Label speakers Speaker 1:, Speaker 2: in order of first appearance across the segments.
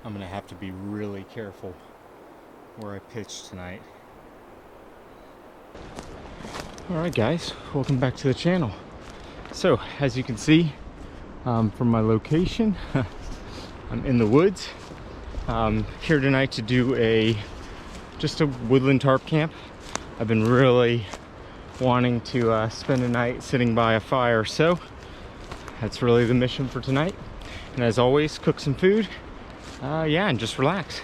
Speaker 1: I'm gonna have to be really careful where I pitch tonight. Alright guys, welcome back to the channel. So as you can see from my location, I'm in the woods. Here tonight to do just a woodland tarp camp. I've been really wanting to spend a night sitting by a fire, so that's really the mission for tonight. And as always, cook some food, yeah, and just relax.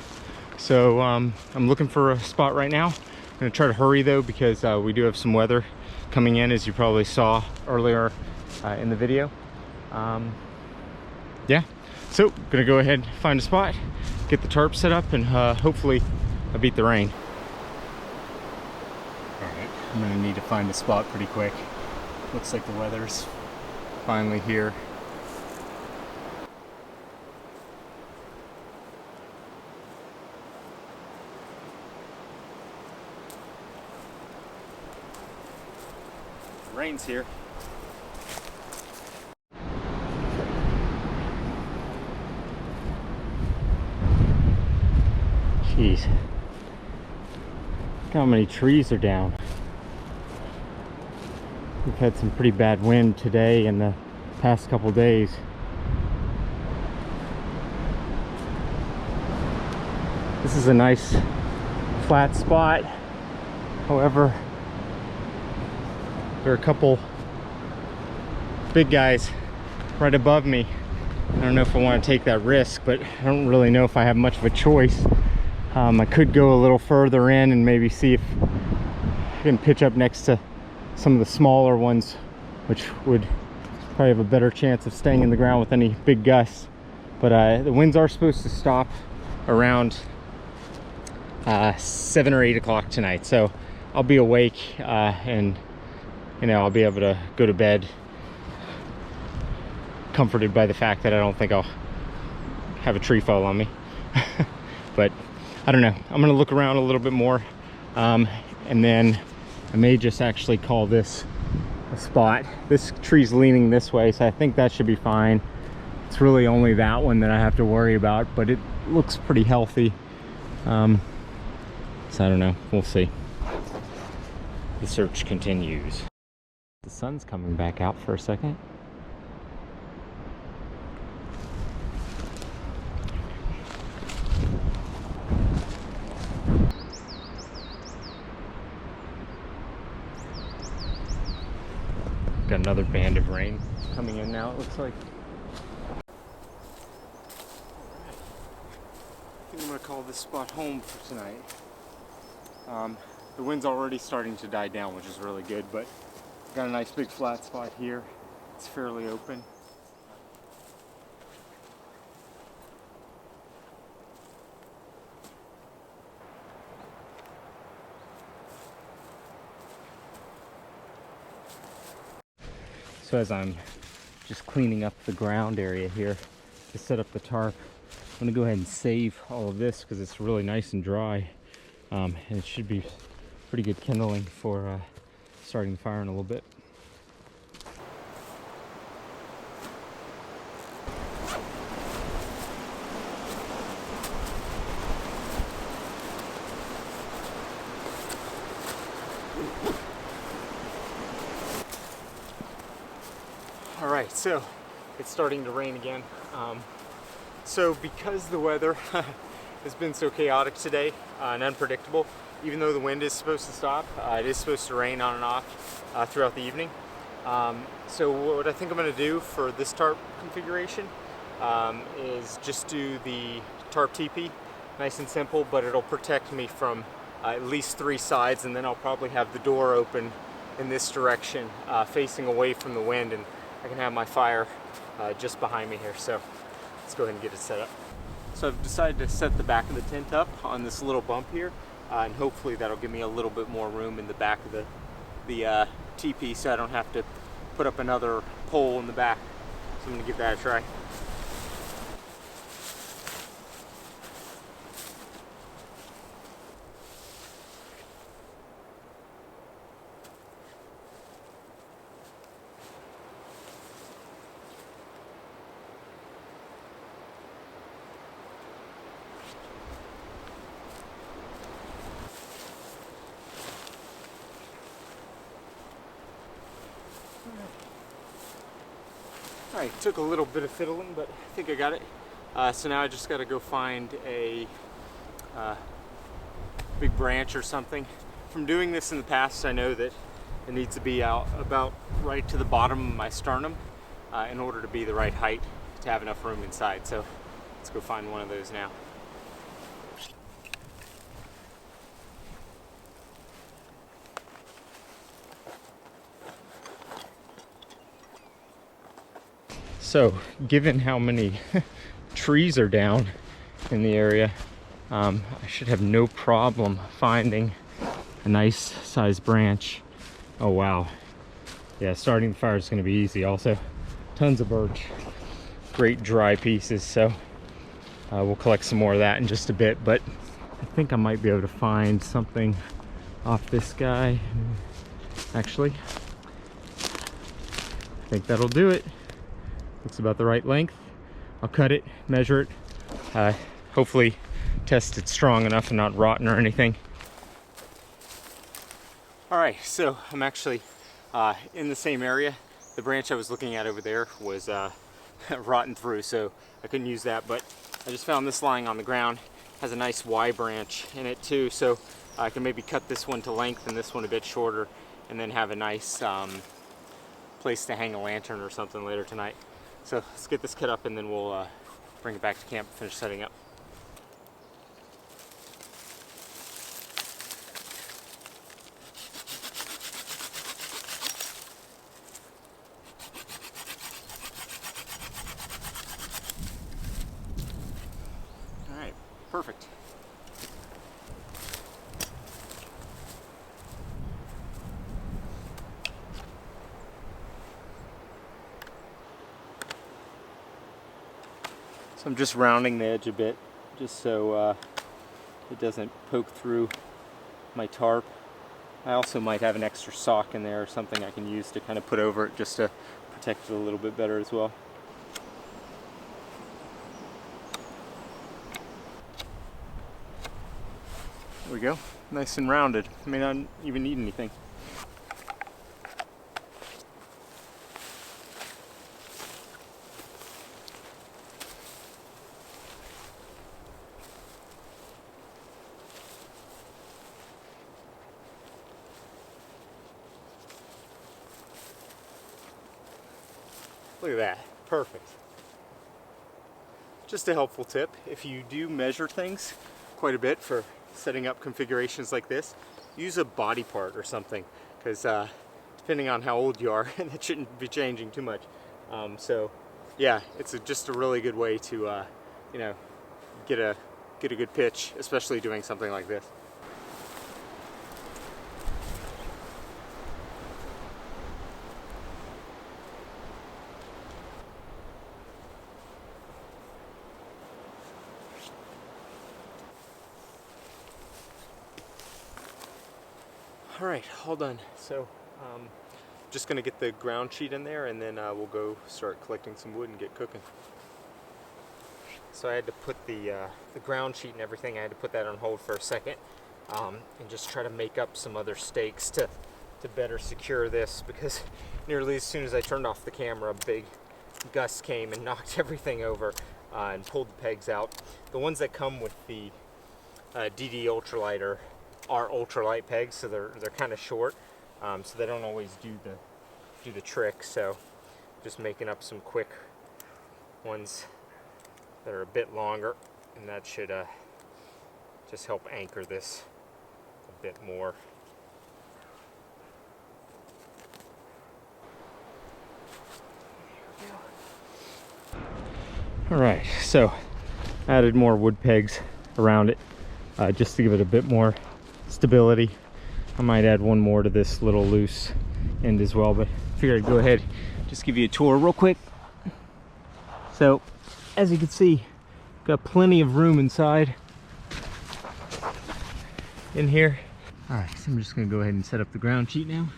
Speaker 1: So I'm looking for a spot right now. I'm gonna try to hurry though, because we do have some weather coming in, as you probably saw earlier in the video. Yeah, so gonna go ahead and find a spot, get the tarp set up, and hopefully I beat the rain. Alright, I'm gonna need to find a spot pretty quick. Looks like the weather's finally here. Rain's here. Jeez. Look how many trees are down. We've had some pretty bad wind today and the past couple days. This is a nice flat spot. However, there are a couple big guys right above me. I don't know if I want to take that risk, but I don't really know if I have much of a choice. I could go a little further in and maybe see if I can pitch up next to some of the smaller ones, which would probably have a better chance of staying in the ground with any big gusts. But the winds are supposed to stop around 7 or 8 o'clock tonight, so I'll be awake and I'll be able to go to bed comforted by the fact that I don't think I'll have a tree fall on me. But I don't know, I'm gonna look around a little bit more, and then I may just actually call this a spot. This tree's leaning this way, so I think that should be fine. It's really only that one that I have to worry about, but it looks pretty healthy. So I don't know, we'll see. The search continues. The sun's coming back out for a second. Got another band of rain coming in now, it looks like. I think I'm gonna call this spot home for tonight. The wind's already starting to die down, which is really good, but got a nice big flat spot here. It's fairly open. So as I'm just cleaning up the ground area here to set up the tarp, I'm gonna go ahead and save all of this because it's really nice and dry, and it should be pretty good kindling for starting the fire in a little bit. All right, so it's starting to rain again. So because the weather has been so chaotic today and unpredictable, even though the wind is supposed to stop, it is supposed to rain on and off throughout the evening. So what I think I'm going to do for this tarp configuration is just do the tarp teepee, nice and simple, but it'll protect me from at least 3 sides, and then I'll probably have the door open in this direction, facing away from the wind, and I can have my fire just behind me here. So let's go ahead and get it set up. So I've decided to set the back of the tent up on this little bump here, and hopefully that'll give me a little bit more room in the back of the teepee, so I don't have to put up another pole in the back. So I'm going to give that a try. All right, took a little bit of fiddling, but I think I got it. So now I just got to go find a big branch or something. From doing this in the past, I know that it needs to be out about right to the bottom of my sternum in order to be the right height to have enough room inside. So let's go find one of those now. So, given how many trees are down in the area, I should have no problem finding a nice sized branch. Oh wow. Yeah, starting the fire is going to be easy. Also, tons of birch. Great dry pieces, so we'll collect some more of that in just a bit, but I think I might be able to find something off this guy. Actually, I think that'll do it. Looks about the right length. I'll cut it, measure it, hopefully test it strong enough and not rotten or anything. All right, so I'm actually in the same area. The branch I was looking at over there was rotten through, so I couldn't use that, but I just found this lying on the ground. Has a nice Y branch in it too, so I can maybe cut this one to length and this one a bit shorter, and then have a nice place to hang a lantern or something later tonight. So let's get this cut up and then we'll bring it back to camp and finish setting up. All right, perfect. So I'm just rounding the edge a bit, just so it doesn't poke through my tarp. I also might have an extra sock in there or something I can use to kind of put over it just to protect it a little bit better as well. There we go, nice and rounded. May not even need anything. Look at that, perfect. Just a helpful tip, if you do measure things quite a bit for setting up configurations like this, use a body part or something, because depending on how old you are, that shouldn't be changing too much. So yeah, it's just a really good way to you know, get a good pitch, especially doing something like this. All right, all done. So just gonna get the ground sheet in there and then we'll go start collecting some wood and get cooking. So I had to put the ground sheet and everything, I had to put that on hold for a second and just try to make up some other stakes to better secure this, because nearly as soon as I turned off the camera, a big gust came and knocked everything over and pulled the pegs out. The ones that come with the DD ultralight are ultralight pegs, so they're kind of short, so they don't always do the trick. So just making up some quick ones that are a bit longer, and that should just help anchor this a bit more. All right, so added more wood pegs around it just to give it a bit more stability. I might add one more to this little loose end as well, but I figured I'd go ahead, just give you a tour real quick. So as you can see, got plenty of room inside in here. All right, so I'm just gonna go ahead and set up the ground sheet now.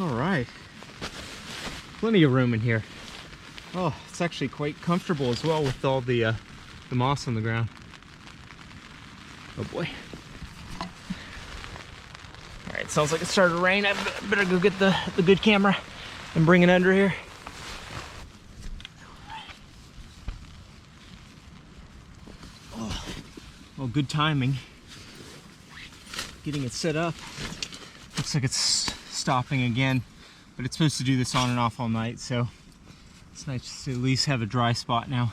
Speaker 1: All right, plenty of room in here. Oh, it's actually quite comfortable as well with all the moss on the ground. Oh boy. it sounds like it started to rain. I better go get the good camera and bring it under here. Oh, well, good timing. Getting it set up. Looks like it's stopping again, but it's supposed to do this on and off all night, so it's nice to at least have a dry spot now.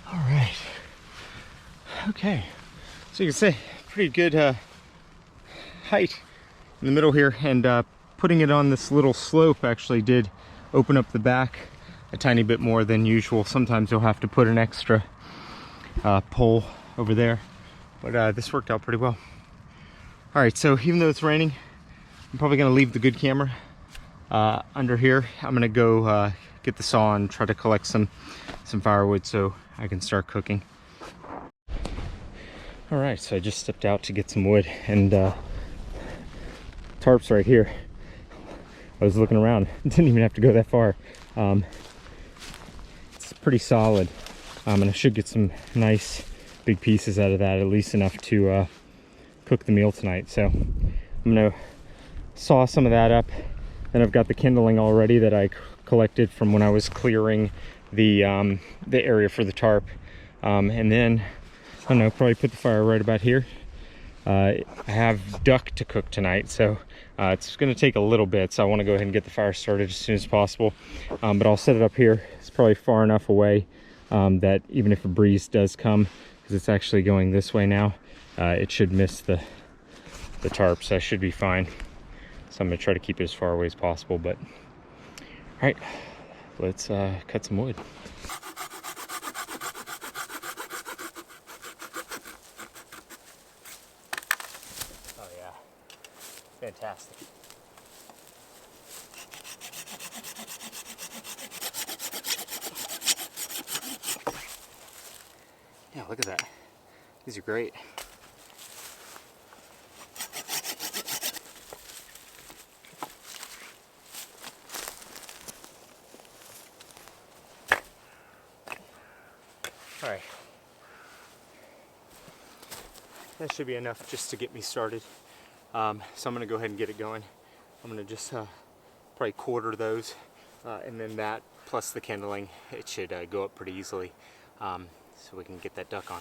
Speaker 1: All right. Okay, so you can see pretty good height in the middle here, and putting it on this little slope actually did open up the back a tiny bit more than usual. Sometimes you'll have to put an extra pole over there, but this worked out pretty well. All right, so even though it's raining, I'm probably gonna leave the good camera under here. I'm gonna go get the saw and try to collect some firewood so I can start cooking. All right, so I just stepped out to get some wood, and Tarp's right here. I was looking around, didn't even have to go that far. It's pretty solid, and I should get some nice big pieces out of that, at least enough to cook the meal tonight. So I'm gonna saw some of that up. Then I've got the kindling already that I collected from when I was clearing the area for the tarp, and then I don't know, probably put the fire right about here. I have duck to cook tonight, so it's going to take a little bit, so I want to go ahead and get the fire started as soon as possible. But I'll set it up here. It's probably far enough away that even if a breeze does come, because it's actually going this way now, it should miss the tarp, so I should be fine. So I'm going to try to keep it as far away as possible. But all right, let's cut some wood. Fantastic. Yeah, look at that. These are great. All right. That should be enough just to get me started. So I'm gonna go ahead and get it going. I'm gonna just probably quarter those, and then that plus the kindling, it should go up pretty easily, so we can get that duck on.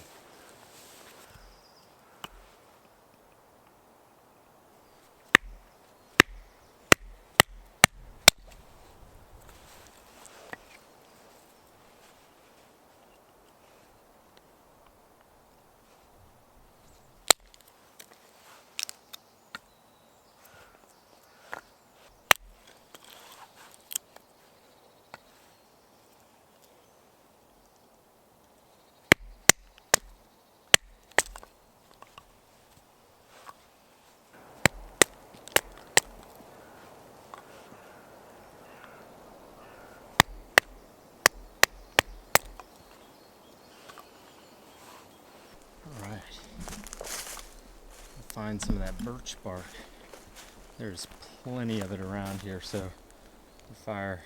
Speaker 1: Find some of that birch bark. There's plenty of it around here, so the fire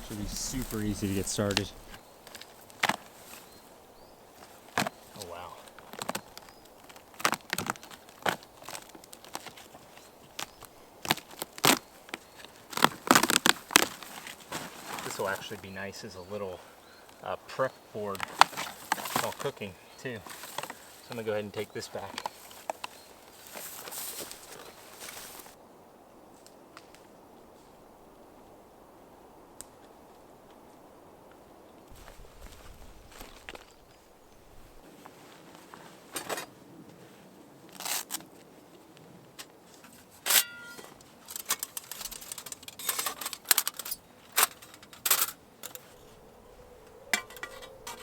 Speaker 1: should be super easy to get started. Oh wow. This will actually be nice as a little prep board while cooking too. So I'm gonna go ahead and take this back.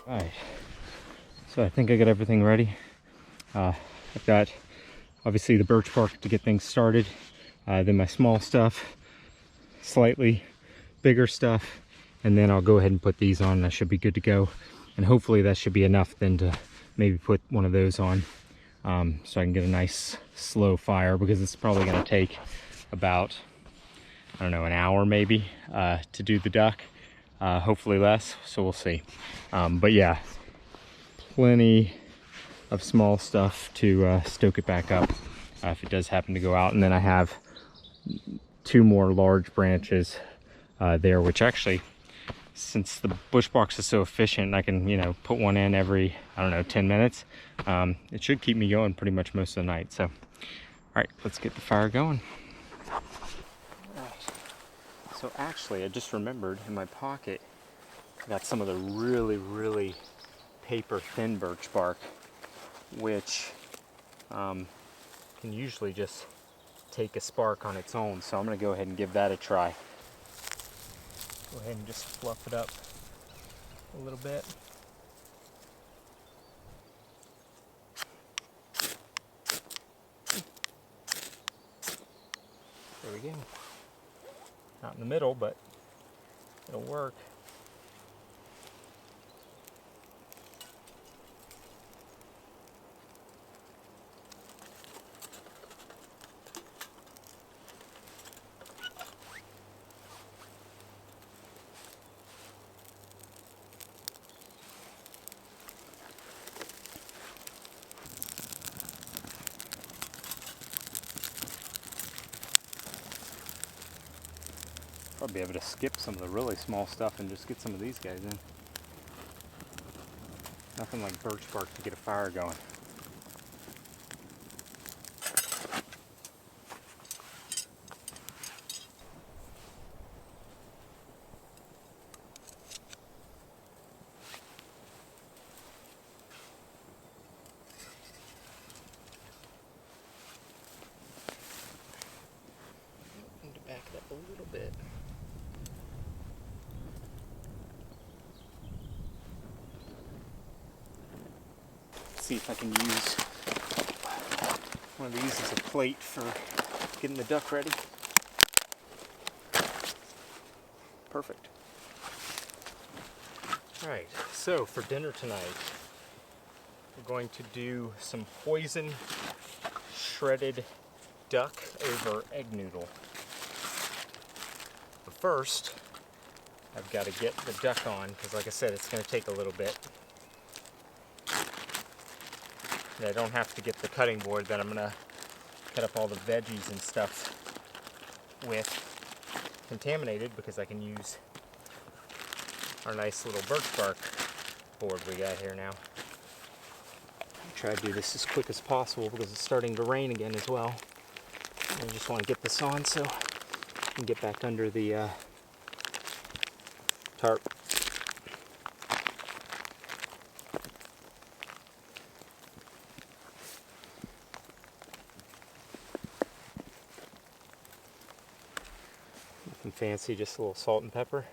Speaker 1: Alright, so I think I got everything ready. I've got obviously the birch bark to get things started, then my small stuff, slightly bigger stuff, and then I'll go ahead and put these on and I should be good to go. And hopefully that should be enough then to maybe put one of those on, so I can get a nice slow fire, because it's probably going to take about, I don't know, an hour maybe to do the duck. Hopefully less, so we'll see. But yeah, plenty of small stuff to stoke it back up if it does happen to go out. And then I have 2 more large branches there, which actually, since the Bushbox is so efficient, I can, you know, put one in every, I don't know, 10 minutes. It should keep me going pretty much most of the night. So, all right, let's get the fire going. All right. So actually, I just remembered in my pocket, I got some of the really, really paper thin birch bark, which can usually just take a spark on its own. So I'm gonna go ahead and give that a try. Go ahead and just fluff it up a little bit. There we go. Not in the middle, but it'll work. Probably be able to skip some of the really small stuff and just get some of these guys in. Nothing like birch bark to get a fire going. Need to back it up a little bit. See if I can use one of these as a plate for getting the duck ready. Perfect. All right, so for dinner tonight, we're going to do some poison shredded duck over egg noodle. But first, I've got to get the duck on, because like I said, it's going to take a little bit. And I don't have to get the cutting board that I'm going to cut up all the veggies and stuff with contaminated, because I can use our nice little birch bark board we got here now. I'll try to do this as quick as possible because it's starting to rain again as well. I just want to get this on so I can get back under the tarp. Nothing fancy, just a little salt and pepper.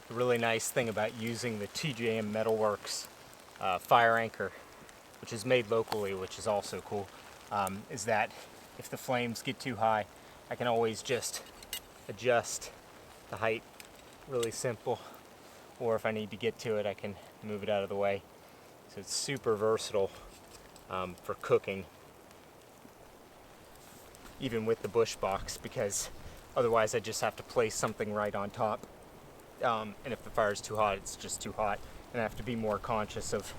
Speaker 1: The really nice thing about using the TJM Metalworks fire anchor, which is made locally, which is also cool, is that if the flames get too high, I can always just adjust the height really simple, or if I need to get to it, I can move it out of the way. So it's super versatile for cooking, even with the Bushbox, because otherwise I just have to place something right on top. And if the fire is too hot, it's just too hot, and I have to be more conscious of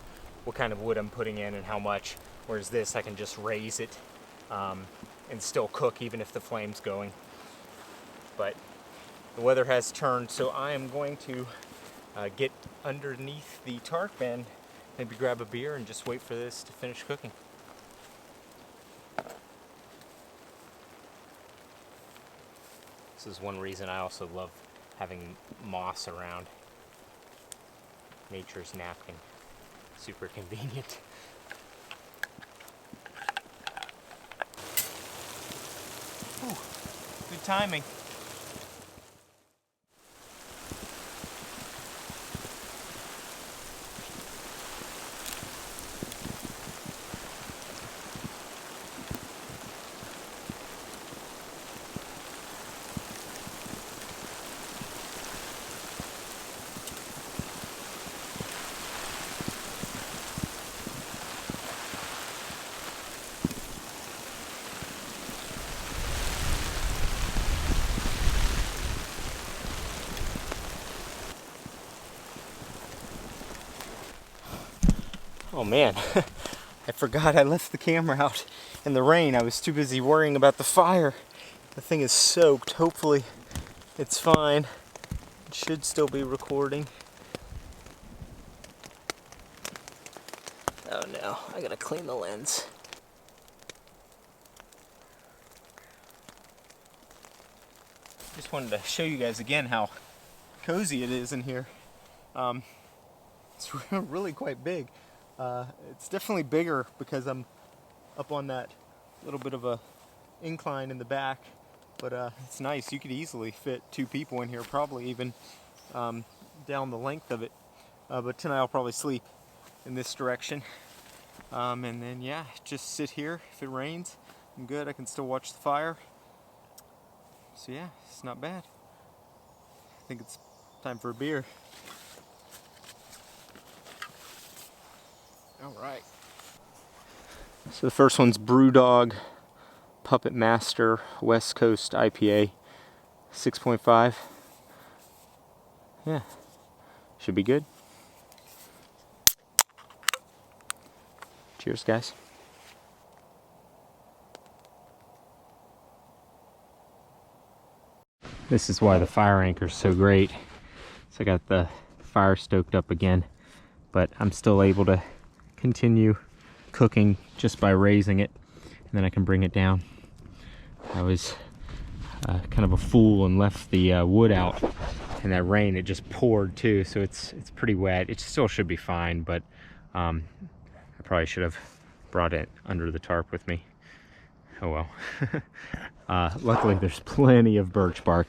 Speaker 1: what kind of wood I'm putting in and how much. Whereas this, I can just raise it and still cook even if the flame's going. But the weather has turned, so I am going to get underneath the tarp and maybe grab a beer and just wait for this to finish cooking. This is one reason I also love having moss around. Nature's napkin. Super convenient. Ooh, good timing. Oh man, I forgot I left the camera out in the rain. I was too busy worrying about the fire. The thing is soaked. Hopefully it's fine. It should still be recording. Oh no, I gotta clean the lens. Just wanted to show you guys again how cozy it is in here. It's really quite big. It's definitely bigger because I'm up on that little bit of a incline in the back, but it's nice. You could easily fit 2 people in here, probably even down the length of it. But tonight I'll probably sleep in this direction. And then yeah, just sit here. If it rains, I'm good. I can still watch the fire. So yeah, it's not bad. I think it's time for a beer. All right. So the first one's Brewdog Puppet Master West Coast IPA, 6.5. Yeah, should be good. Cheers, guys. This is why the fire anchor is so great. So I got the fire stoked up again, but I'm still able to continue cooking just by raising it, and then I can bring it down. I was kind of a fool and left the wood out in that rain. It just poured too, so it's pretty wet. It still should be fine, but I probably should have brought it under the tarp with me. Oh well. Luckily there's plenty of birch bark,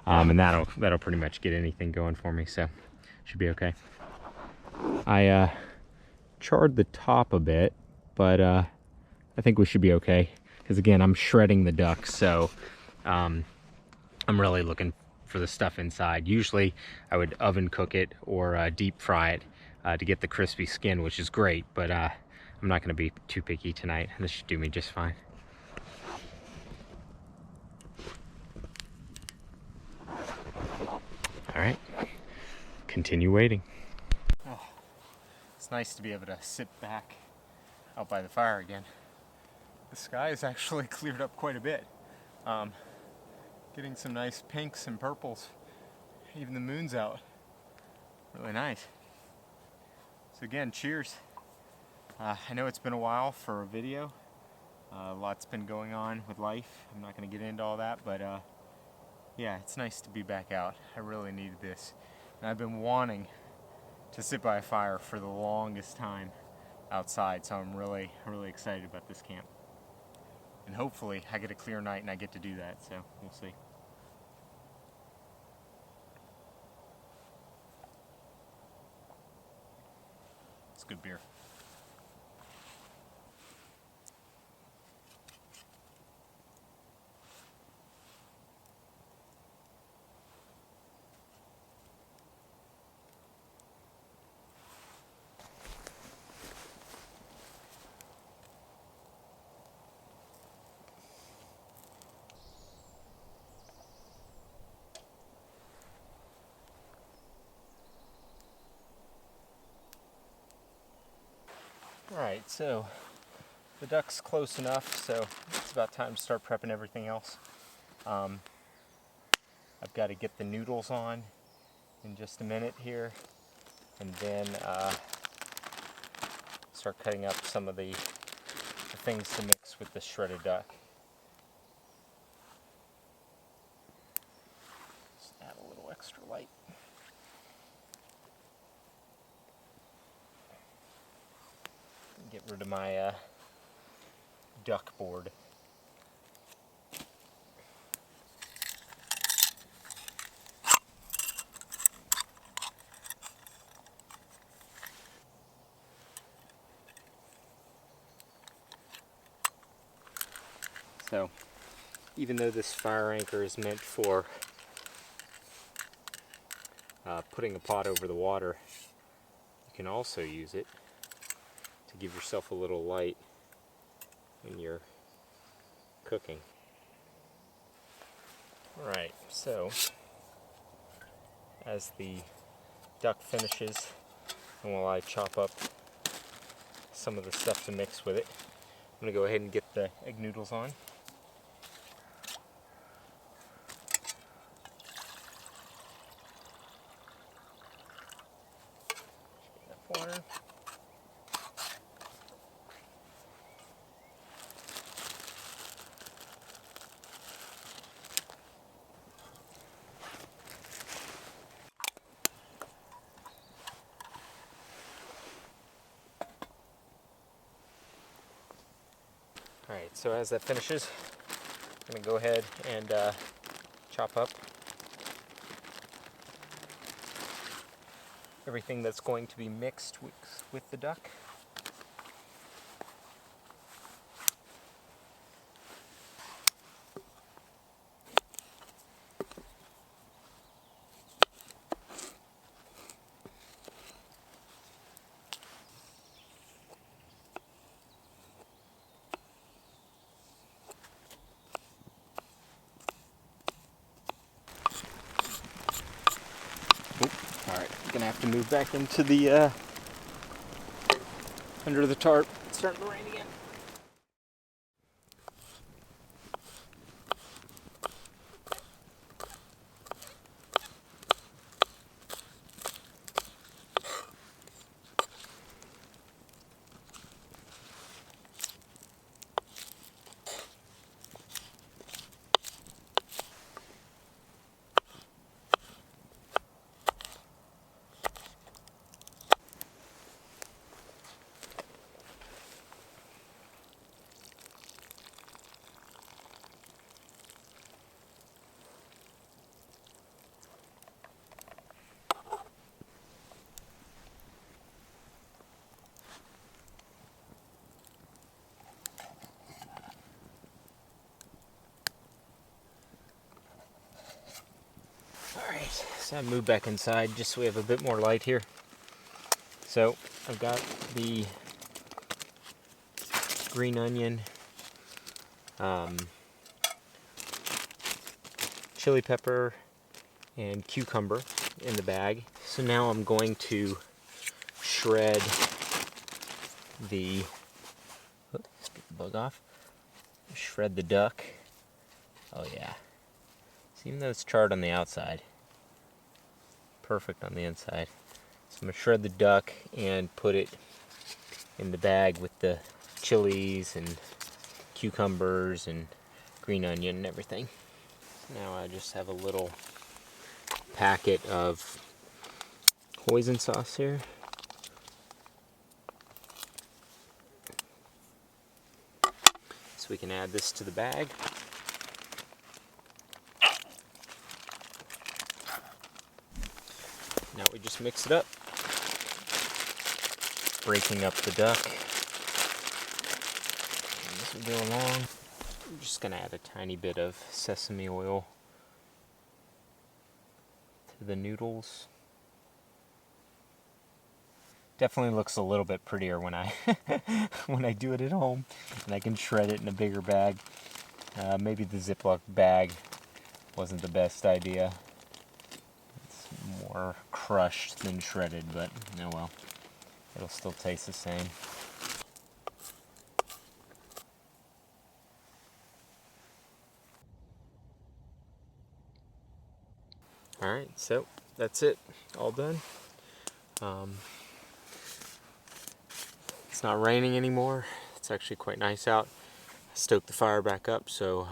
Speaker 1: and that'll pretty much get anything going for me, so should be okay. I charred the top a bit, but I think we should be okay, because again, I'm shredding the duck, so I'm really looking for the stuff inside. Usually I would oven cook it or deep fry it to get the crispy skin, which is great, but I'm not going to be too picky tonight. This should do me just fine. All right, continue waiting. Oh, it's nice to be able to sit back out by the fire again. The sky is actually cleared up quite a bit. Getting some nice pinks and purples. Even the moon's out. Really nice. So again, cheers. I know it's been a while for a video. A lot's been going on with life. I'm not going to get into all that, but yeah, it's nice to be back out. I really needed this. And I've been wanting to sit by a fire for the longest time outside, so I'm really excited about this camp. And hopefully I get a clear night and I get to do that, so we'll see. It's good beer. Alright, so the duck's close enough, so it's about time to start prepping everything else. I've got to get the noodles on in just a minute here, and then start cutting up some of the things to mix with the shredded duck. Just add a little extra light. Get rid of my duck board. So, even though this fire anchor is meant for putting a pot over the water, you can also use it to give yourself a little light when you're cooking. Alright, so as the duck finishes, and while I chop up some of the stuff to mix with it. I'm going to go ahead and get the egg noodles on. Water. Alright, so as that finishes, I'm going to go ahead and chop up everything that's going to be mixed with the duck. Alright, I'm gonna have to move back into the under the tarp. It's starting to rain again. Alright, so I moved back inside just so we have a bit more light here. So I've got the green onion, chili pepper, and cucumber in the bag. So now I'm going to shred the, let's get the bug off, shred the duck. Oh yeah, so even though it's charred on the outside, perfect on the inside. So I'm going to shred the duck and put it in the bag with the chilies and cucumbers and green onion and everything. Now I just have a little packet of hoisin sauce here. So we can add this to the bag. Now we just mix it up, breaking up the duck. And this will go along. I'm just going to add a tiny bit of sesame oil to the noodles. Definitely looks a little bit prettier when I when I do it at home, and I can shred it in a bigger bag. Maybe the Ziploc bag wasn't the best idea. It's more crushed than shredded, but oh well, it'll still taste the same. Alright, so that's it, all done. It's not raining anymore. It's actually quite nice out. I stoked the fire back up, so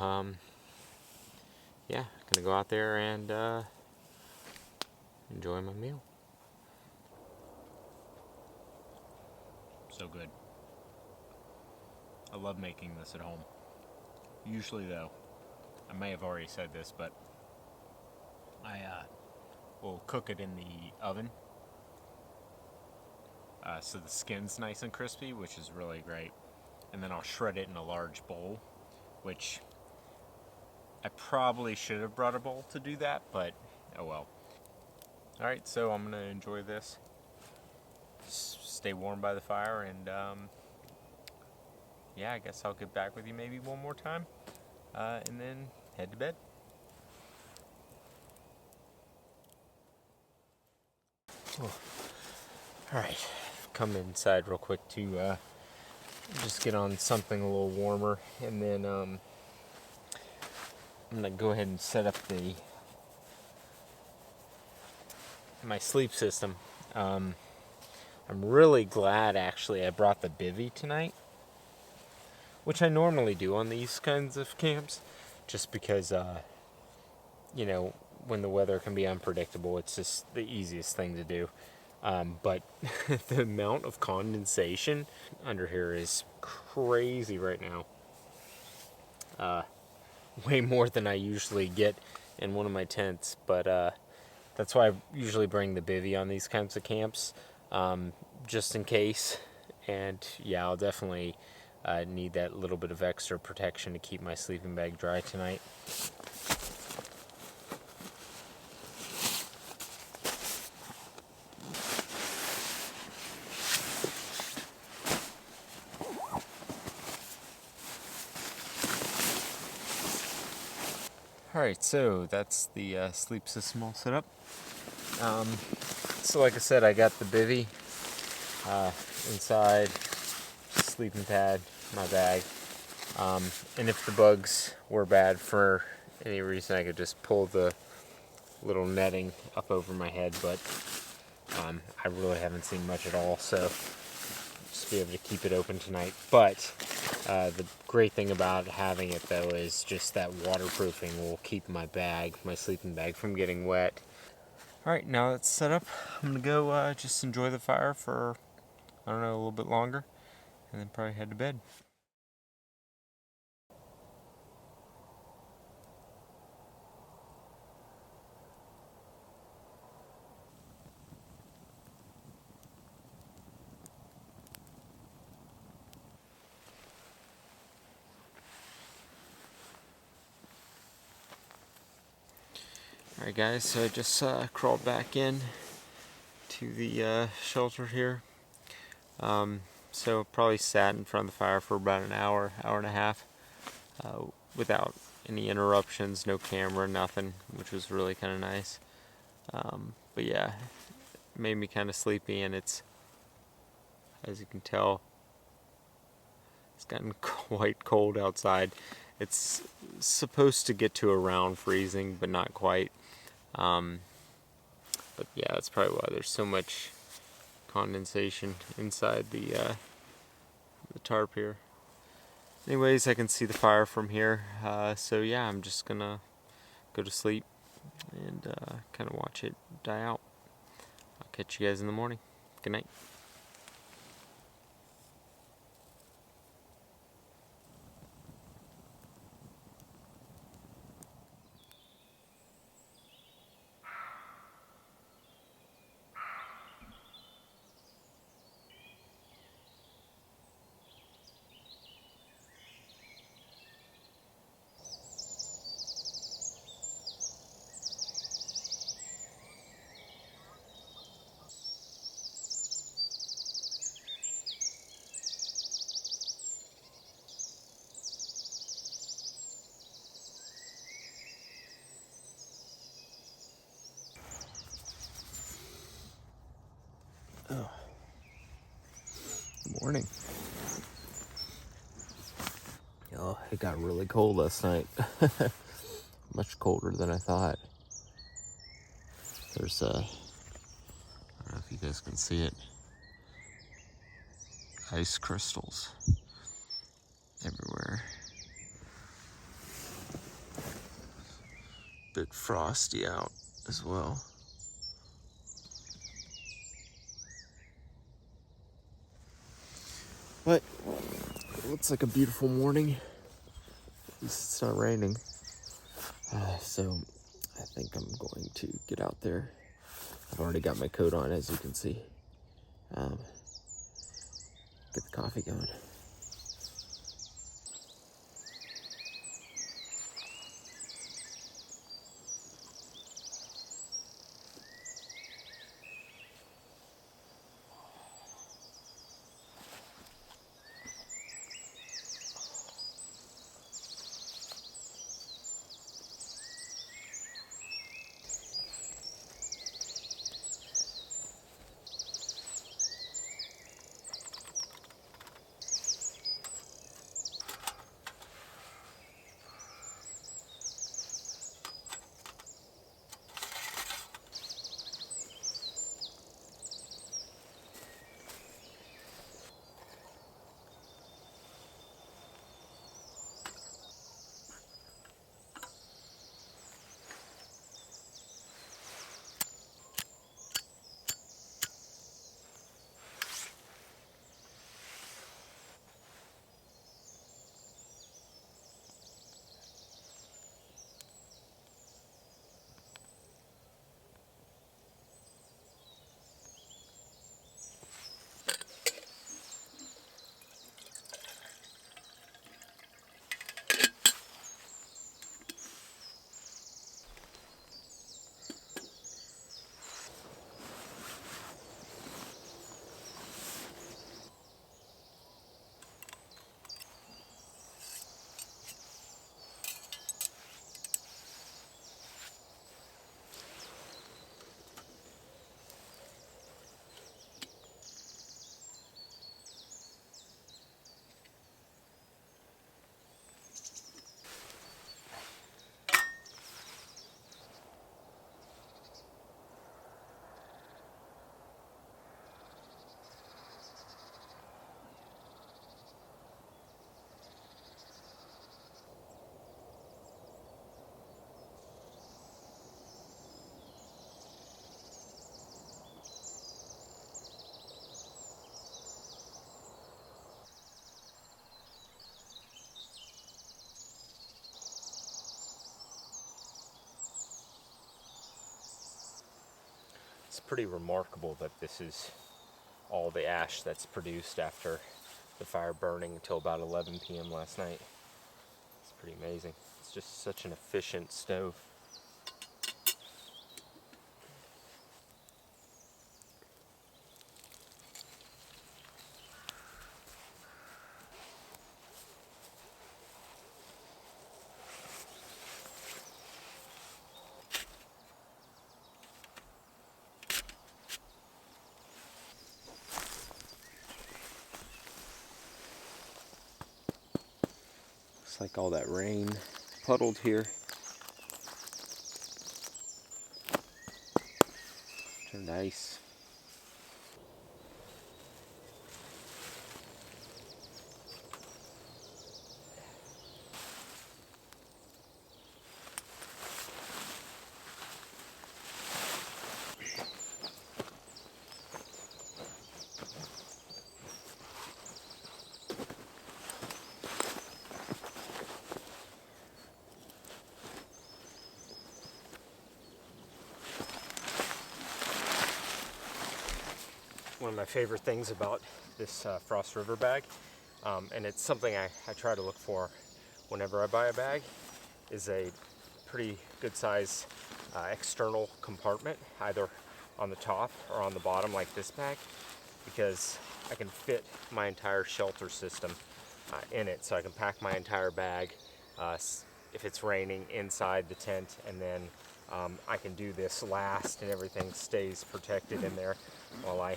Speaker 1: yeah, gonna go out there and enjoy my meal. So good. I love making this at home. Usually though, I may have already said this, but I will cook it in the oven. So the skin's nice and crispy, which is really great. And then I'll shred it in a large bowl, which I probably should have brought a bowl to do that, but oh well. Alright, so I'm going to enjoy this. Stay warm by the fire, and yeah, I guess I'll get back with you maybe one more time, and then head to bed. Oh. Alright, come inside real quick to just get on something a little warmer, and then I'm gonna go ahead and set up my sleep system. I'm really glad actually I brought the bivvy tonight, which I normally do on these kinds of camps, just because you know, when the weather can be unpredictable, it's just the easiest thing to do. But the amount of condensation under here is crazy right now. Way more than I usually get in one of my tents. But that's why I usually bring the bivvy on these kinds of camps, just in case. And yeah, I'll definitely need that little bit of extra protection to keep my sleeping bag dry tonight. Alright, so that's the sleep system all set up. So like I said, I got the bivvy inside, sleeping pad, my bag. And if the bugs were bad for any reason, I could just pull the little netting up over my head, but I really haven't seen much at all, so just be able to keep it open tonight. But the great thing about having it, though, is just that waterproofing will keep my bag, my sleeping bag, from getting wet. Alright, now that's set up, I'm going to go just enjoy the fire for, I don't know, a little bit longer, and then probably head to bed. Alright guys, so I just crawled back in to the shelter here. So probably sat in front of the fire for about an hour, hour and a half, without any interruptions, no camera, nothing, which was really kind of nice. But yeah, it made me kind of sleepy, and it's, as you can tell, it's gotten quite cold outside. It's supposed to get to around freezing, but not quite. But yeah, that's probably why there's so much condensation inside the tarp here. Anyways, I can see the fire from here, so yeah, I'm just gonna go to sleep and kind of watch it die out. I'll catch you guys in the morning. Good night. Oh. Good morning. Oh, it got really cold last night. Much colder than I thought. There's I don't know if you guys can see it. Ice crystals everywhere. Bit frosty out as well. But it looks like a beautiful morning. At least it's not raining. So I think I'm going to get out there. I've already got my coat on, as you can see. Get the coffee going. pretty remarkable that this is all the ash that's produced after the fire burning until about 11 p.m. last night. It's pretty amazing. It's just such an efficient stove. Looks like all that rain puddled here. Turned ice. One of my favorite things about this Frost River bag, and it's something I try to look for whenever I buy a bag, is a pretty good size external compartment, either on the top or on the bottom like this bag, because I can fit my entire shelter system in it. So I can pack my entire bag if it's raining inside the tent, and then I can do this last and everything stays protected in there while I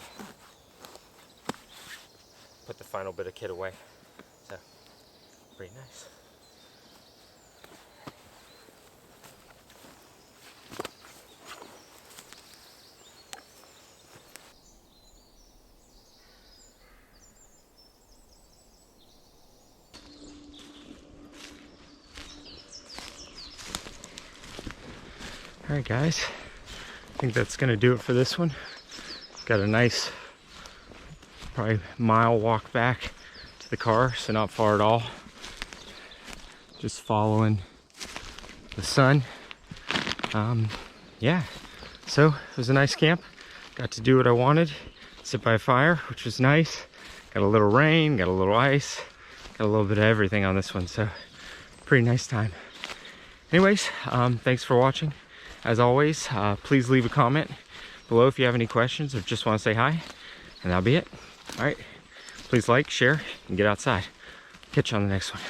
Speaker 1: put the final bit of kit away. So, pretty nice. Alright guys, I think that's going to do it for this one. Got a nice, probably mile walk back to the car, so not far at all. Just following the sun. Yeah, so it was a nice camp. Got to do what I wanted, sit by a fire, which was nice. Got a little rain, got a little ice, got a little bit of everything on this one, so pretty nice time. Anyways, thanks for watching. As always, please leave a comment below if you have any questions or just want to say hi, and that'll be it. All right, please like, share, and get outside. Catch you on the next one.